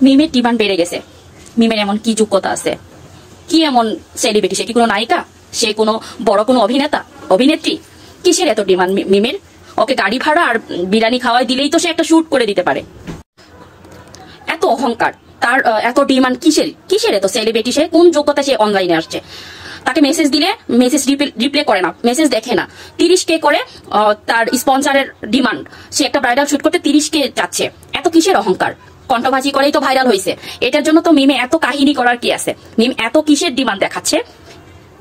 মিমের ডিমান্ড বেড়ে গেছে। মিমের এমন কি যোগ্যতা আছে, কি এমন সেলিব্রিটি? সে কি কোনো নায়িকা? সে কোনো বড় কোনো অভিনেতা, অভিনেত্রী? কিসের এত ডিমান্ড মিমের? ওকে গাড়ি ভাড়া আর বিরিয়ানি খাওয়াই দিলেই তো সে একটা শুট করে দিতে পারে। এত অহংকার, তার এত ডিমান্ড কিসের? কিসের এত সেলিব্রিটি? সে কোন যোগ্যতা সে অনলাইনে আসছে? তাকে মেসেজ দিলে মেসেজ রিপ্লাই করে না, মেসেজ দেখে না। 30K করে তার স্পন্সরের ডিমান্ড, সে একটা ব্রাইডাল শুট করতে 30K চাচ্ছে। এত কিসের অহংকার? কণ্ঠবাজি করেই তো ভাইরাল হয়েছে। এটার জন্য তো মিমে এত কাহিনী করার কি আছে? মিম এত কিসের ডিমান্ড দেখাচ্ছে?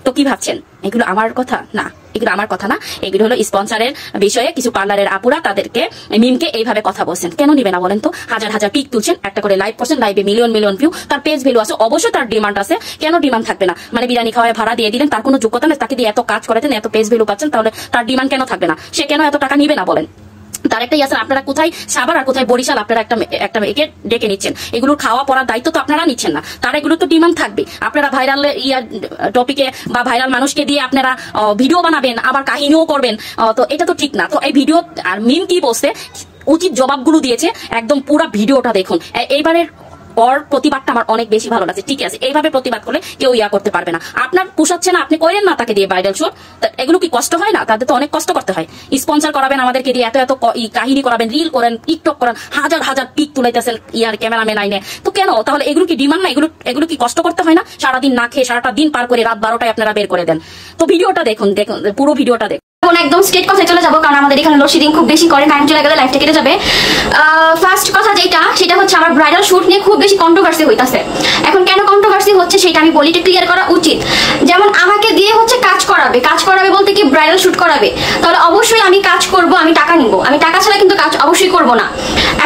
তো কি ভাবছেন এগুলো আমার কথা না? এগুলো আমার কথা না, এগুলো হলো স্পন্সরের বিষয়ে কিছু পার্লারের আপুরা তাদেরকে মিমকে এইভাবে কথা বলছেন। কেন নিবে না বলেন তো? হাজার হাজার পিক তুলছেন, একটা করে লাইভ করছেন, লাইভে মিলিয়ন মিলিয়ন ভিউ, তার পেজ ভ্যালু আছে, অবশ্যই তার ডিমান্ড আছে। কেন ডিমান্ড থাকবে না? মানে বিরিয়ানি খাওয়ায় ভাড়া দিয়ে দিলেন, তার কোনো যোগ্যতা নেই, তাকে দিয়ে এত কাজ করাতেন, এত পেজ ভ্যালু পাচ্ছেন, তাহলে তার ডিমান্ড কেন থাকবে না? সে কেন এত টাকা নিবে না বলেন? তার একটাই আছে, আপনারা কোথায় সাভার আর কোথায় বরিশাল আপনারা একটা একে ডেকে নিচ্ছেন, এগুলোর খাওয়া পড়ার দায়িত্ব তো আপনারা নিচ্ছেন না। তার এগুলো তো ডিমান্ড থাকবে। আপনারা ভাইরাল টপিকে বা ভাইরাল মানুষকে দিয়ে আপনারা ভিডিও বানাবেন, আবার কাহিনীও করবেন, তো এটা তো ঠিক না। তো এই ভিডিও আর মিম কি বলছে, উচিত জবাবগুলো দিয়েছে, একদম পুরো ভিডিওটা দেখুন। এইবারের ওর প্রতিবাদটা আমার অনেক বেশি ভালো লাগছে। ঠিক আছে, এইভাবে প্রতিবাদ করলে কেউ করতে পারবে না। আপনার পোষাচ্ছে না, আপনি করেন না তাকে দিয়ে ভাইরাল শুট। এগুলো কি কষ্ট হয় না? তাদের তো অনেক কষ্ট করতে হয়। স্পন্সর করাবেন আমাদেরকে দিয়ে, এত এত কাহিনী করাবেন, রিল করেন, টিকটক করেন, হাজার হাজার পিক তুলাইতেছেন ক্যামেরাম্যান আইনে। তো কেন তাহলে এগুলো কি ডিমান্ড না? এগুলো কি কষ্ট করতে হয় না? সারাদিন না খেয়ে সারাটা দিন পার করে রাত 12টায় আপনারা বের করে দেন। তো ভিডিওটা দেখুন, পুরো ভিডিওটা দেখুন। একদম স্ট্রেট কথায় চলে যাবো, কারণ আমাদের এখানে লোডশেডিং খুব বেশি করে, কারেন্ট চলে গেলে লাইফটা কেটে যাবে। ফার্স্ট কথা সেটা হচ্ছে আমার ব্রাইডাল শুট নিয়ে খুব বেশি কন্ট্রোভার্সি হইতাছে। এখন কেন কন্ট্রোভার্সি হচ্ছে সেটা আমি বলি, এটা ক্লিয়ার করা উচিত। যেমন আমাকে দিয়ে হচ্ছে কাজ করাবে বলতে কি ব্রাইডাল শুট করাবে, তাহলে অবশ্যই আমি কাজ করব, আমি টাকা নিব। আমি টাকা ছাড়া কিন্তু কাজ অবশ্যই করব না।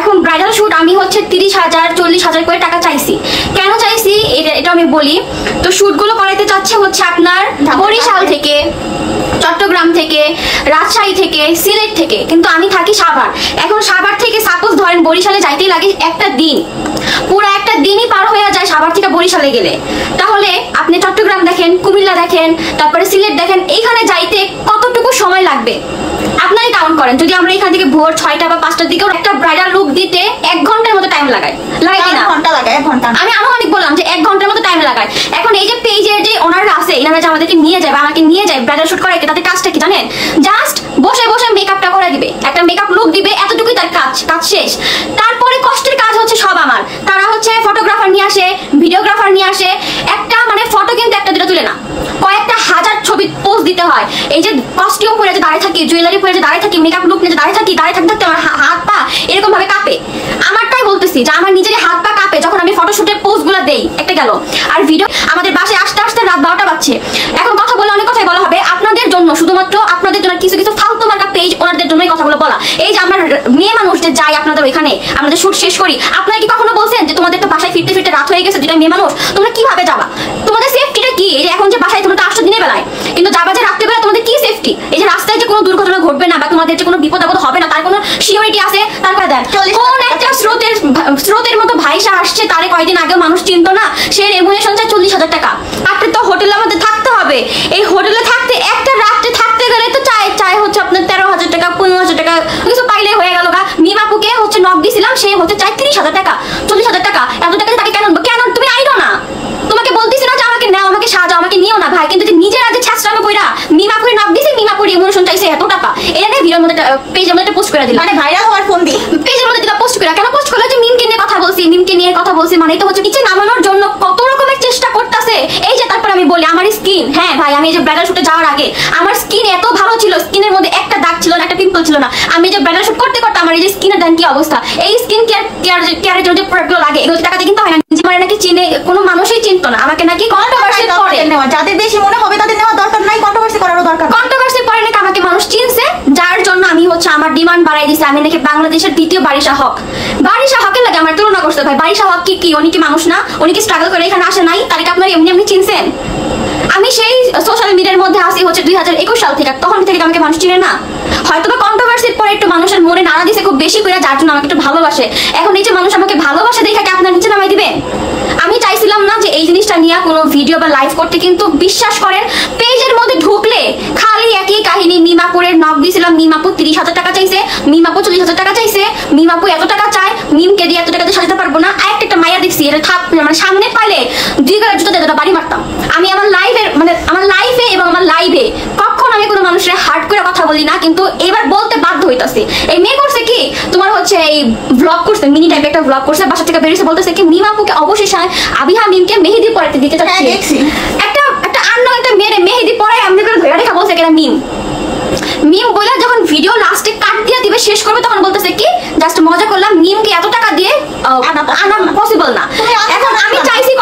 এখন ব্রাইডাল শুট আমি হচ্ছে 30,000 40,000 করে টাকা চাইছি। কেন চাইছি এটা আমি বলি। তো শুটগুলো করাইতে চাচ্ছে হচ্ছে আপনার বরিশাল থেকে, চট্টগ্রাম থেকে, রাজশাহী থেকে, সিলেট থেকে, কিন্তু আমি থাকি সাভার। এখন সাভার থেকে সাপোজ ধরেন বরিশালে যাইতেই লাগে একটা দিন, পুরো একটা দিনই পার হয়ে যায় সাভার থেকে বরিশালে গেলে। তাহলে আপনি চট্টগ্রাম দেখেন, কুমিল্লা দেখেন, তারপরে সিলেট দেখেন, এইখানে যাইতে কতটুকু সময় লাগবে আপনারাই কাউন্ট করেন। যদি আমরা এখান থেকে ভোর 6টা বা 5টার দিকেও একটা ব্রাইডাল লুক দিতে 1 ঘন্টার মতো টাইম লাগায় কিনা? ঘন্টা লাগায়, 1 ঘন্টা। আমি আনুমানিক বললাম যে 1 ঘন্টার মতো টাইম লাগায়। এখন এই যে পেজের যে ওনাররা আছে, এনারা যে আমাদেরকে নিয়ে যায় বা আমাকে নিয়ে যায় ব্রাইডাল শুট করাইতে, তাদের কাজটা কি জানেন? জাস্ট বসে বসে মেকআপটা করে দিবে, একটা মেকআপ লুক দিবে, এতটুকুই তার কাজ শেষ। তারপরে কষ্টের কাজ হচ্ছে সব আমার। তারা হচ্ছে ফটোগ্রাফার নিয়ে আসে, ভিডিওগ্রাফার নিয়ে আসে, একটা মানে ফটো কিন্তু একটা দুটো তুলে না, কয়েকটা হাজার ছবি পোজ দিতে হয়। এই যে কস্টিউম পরে যে দাঁড়িয়ে থাকি, জুয়েলারি পরে যে দাঁড়িয়ে থাকি, মেকআপ লুক নিয়ে যে দাঁড়িয়ে থাকি থাকতে আমার হাত পা এরকম ভাবে কাঁপে। আমারটাই বলতেছি যে আমার নিজেরই হাত পা কাঁপে যখন আমি ফটোশুটের পোজ গুলো দেই। একটা গেল, আর ভিডিও আমাদের বাসায় আসতে আসতে রাত 12টা বাজছে। এখন কথা বলে অনেক কথাই বলা হবে আপনাদের জন্য, শুধুমাত্র আপনাদের জন্য। কিছু কিছু ফালতু মার্কা পেজ ওনাদের জন্যই কথাগুলো বলা। এই যে আমরা মেয়ে মানুষ যে যাই আপনাদের ওইখানে, আমাদের শুট শেষ করি, আপনারা কি কখনো বলছেন যে তোমাদের তো বাসায় ফিরতে ফিরতে রাত হয়ে গেছে, যেটা মেয়ে মানুষ তোমরা কিভাবে যাবা? তোমাদের সেফটিটা কি? এই যে এখন যে বাসায় তোমরা তো আসছো দিনের বেলায়, কিন্তু যাবা যে রাত্রেবেলা, তোমাদের কি সেফটি? এই যে রাস্তায় যে কোনো দুর্ঘটনা ঘটবে না বা তোমাদের যে কোনো বিপদ আপদ হবে না, তার কোনো সিকিউরিটি আছে? তারপরে দেন কোন একটা স্রোতের মতো ভাইসা আসছে, তারে কয়েকদিন আগেও মানুষ চিনতো না, সে রেমুনেশন চায় 40,000 টাকা। আপনি তো হোটেলের মধ্যে থাকতে হবে, এই হোটেলে থাকতে একটা রাত্রে থাকতে গেলে তো চাই হচ্ছে আপনার 13,000 টাকা, 15,000 টাকা, কিছু পাইলে হয়ে গেল। মিমাপুকে হচ্ছে নক দিছিলাম, সে হচ্ছে চাই 30,000 টাকা, 40,000 টাকা। এত টাকা তাকে কেন তুমি আইনো না? তোমাকে বলতেছি না যে আমাকে নাও, আমাকে সাজাও, আমাকে নিও না ভাই, কিন্তু নিজের আগে ছাত্রামে কইরা মিমাপুরে নক দিছি, মিমাপুর রিমুনেশন চাইছে এত টাকা। এটা নিয়ে ভিডিওর মধ্যে পেজের মধ্যে পোস্ট করে দিলাম, মানে ভাইরাল হওয়ার ফোন দিয়ে পেজের মধ্যে দিলাম পোস্ট করে। কেন পোস্ট করলো? যে মিমকে নিয়ে কথা বলছি, মানে তো হচ্ছে নিচে নামানোর জন্য কত রকমের চেষ্টা করতেছে। এই যে তারপর আমি বলি আমার স্কিন, হ্যাঁ ভাই, আমি এই যে ব্রাইডাল শুটে যাওয়ার আগে আমার স্কিন এত ভালো ছিল, স্কিনের মধ্যে একটা দাগ ছিল না, একটা পিম্পল ছিল না। আমি যে ব্রাইডাল শুট করতে আমার এই যে স্কিনের দেন কি অবস্থা। এই স্কিন কেয়ারের জন্য যে প্রোডাক্টগুলো লাগে, এগুলো টাকা দিয়ে কিনতে হয় না। মানে নাকি চিনে কোনো মানুষই চিনতো না আমাকে, নাকি কন্ট্রোভার্সি করে নেওয়া, যাদের বেশি মনে হবে তাদের নেওয়া দরকার নাই, কন্ট্রোভার্সি করারও দরকার। কন্ট্রোভার্সি পরে নাকি আমাকে মানুষ চিনছে, যার জন্য আমি হচ্ছে আমার ডিমান্ড বাড়াই দিছি। আমি নাকি বাংলাদেশের দ্বিতীয় বারিশা হক। বারিশা হকের লাগে আমার তুলনা করতে ভাই। বারিশা হক কি উনি কি মানুষ না? উনি কি স্ট্রাগল করে এখানে আসে নাই? তাহলে কি আপনারা এমনি চিনছেন? আমি সেই সোশ্যাল মিডিয়ার মধ্যে আসি হচ্ছে 2021 সাল থেকে, তখন থেকে আমাকে মানুষ চিনে না। হয়তো বা কন্ট্রোভার্সির পরে একটু মানুষের মনে নাড়া দিছে খুব বেশি করে, যার জন্য আমাকে একটু ভালোবাসে। এখন এই যে মানুষ আমাকে ভালোবাসে দেখে আপনার নিচে নামাই দিবেন? আমি চাইছিলাম না যে এই জিনিসটা নিয়ে কোনো ভিডিও বা লাইভ করতে, কিন্তু বিশ্বাস করেন পেজের মধ্যে ঢুকলে খালি একই কাহিনী। মিমাপুরের নক দিয়েছিলাম, মিমাপু 30,000 টাকা চাইছে, মিমাপু 40,000 টাকা চাইছে, মিমাপু এত টাকা চায়, মিমকে দিয়ে এত টাকা দিয়ে সাজাতে পারবো না। একটা মাইয়া মানে সামনে পাইলে 2 গালের জুতো দিয়ে বাড়ি মারতাম। আমি আমার লাইভের মানে আমার লাইফে এবং আমার লাইভে কখন আমি কোনো মানুষের হার্ট করে কথা বলি না, কিন্তু এবার বলতে বাধ্য হইতাছি। এই মেয়ে করছে কি তোমার হচ্ছে এই ব্লগ করছে, মিনি টাইপের একটা ব্লগ করছে, বাসা থেকে বেরিয়েছে, বলতেছে কি মিম আপুকে অবশেষে আবিহা মিমকে মেহেদি পরাতে দিতে চাচ্ছি। একটা একটা মেয়ের মেহেদি পরাই আমি ধরে রেখা বলছে কিনা মিম বলে যখন ভিডিও লাস্টে কাট দিয়ে দিবে শেষ করবে তখন বলতেছে কি জাস্ট মজা করলাম, মিমকে এত টাকা দিয়ে আনা পসিবল না। এখন আমি চাইছি